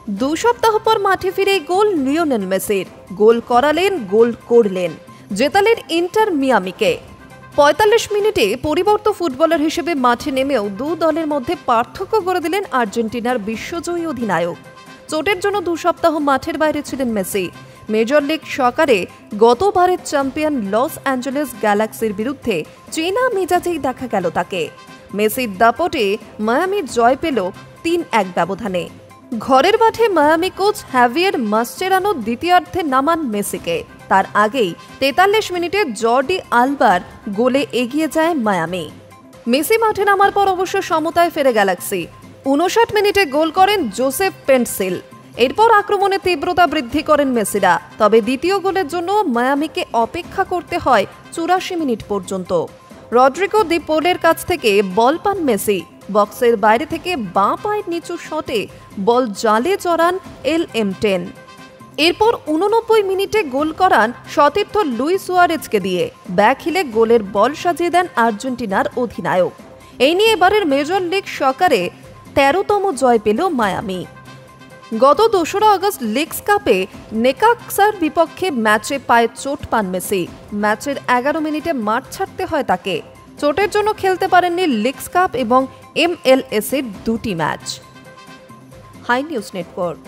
দু সপ্তাহ পর মাঠে ফিরে গোল লিওনেল মেসির। গোল করালেন, গোল করলেন, জেতালেন ইন্টার মিয়ামিকে। ৪৫ মিনিটে পরিবর্তিত ফুটবলার হিসেবে মাঠে নেমেও দু দলের মধ্যে পার্থক্য করে দিলেন আর্জেন্টিনার বিশ্বজয়ী অধিনায়ক। চোটের জন্য ২ সপ্তাহ মাঠের বাইরে ছিলেন মেসি। মেজর লিগ সকারে গতবারের চ্যাম্পিয়ন লস অ্যাঞ্জেলেস গ্যালাক্সির বিরুদ্ধে চেনা মেজাজেই দেখা গেল তাকে। মেসির দাপটে মায়ামির জয় পেল ৩-১ ব্যবধানে। ঘরের মাঠে মায়ামি কোচ হ্যাভিয়ের মাস্চেরানো দ্বিতীয়ার্ধে নামান মেসিকে। তার আগেই ৪৩ মিনিটে জর্ডি আলবার গোলে এগিয়ে যায় মায়ামি। মেসি মাঠে নামার পর অবশ্য সমতায় ফেরে গ্যালাক্সি। ৫৯ মিনিটে গোল করেন জোসেফ পেন্টসিল। এরপর আক্রমণে তীব্রতা বৃদ্ধি করেন মেসিরা। তবে দ্বিতীয় গোলের জন্য মায়ামিকে অপেক্ষা করতে হয় ৮৪ মিনিট পর্যন্ত। রদ্রিগো দি পোলের কাছ থেকে বল পান মেসি। বক্সের বাইরে থেকে বাঁ পায়ের নিচু শটে বল জালে জড়ান LM10। এরপর ৮৯ মিনিটে গোল করান সতীর্থ লুই সুয়ারেজকে দিয়ে। ব্যাক হিলে গোলের বল সাজিয়ে দেন আর্জেন্টিনার অধিনায়ক। এই নিয়ে এবারের মেজর লিগ সকারে ১৩তম জয় পেল মায়ামি। গত ২রা আগস্ট লিগস কাপে নেকাক্সার বিপক্ষে ম্যাচে পায়ে চোট পান মেসি। ম্যাচের ১১ মিনিটে মাঠ ছাড়তে হয় তাকে। চোটের জন্য খেলতে পারেননি লিগস কাপ এবং MLS এর ২টি ম্যাচ। High news network.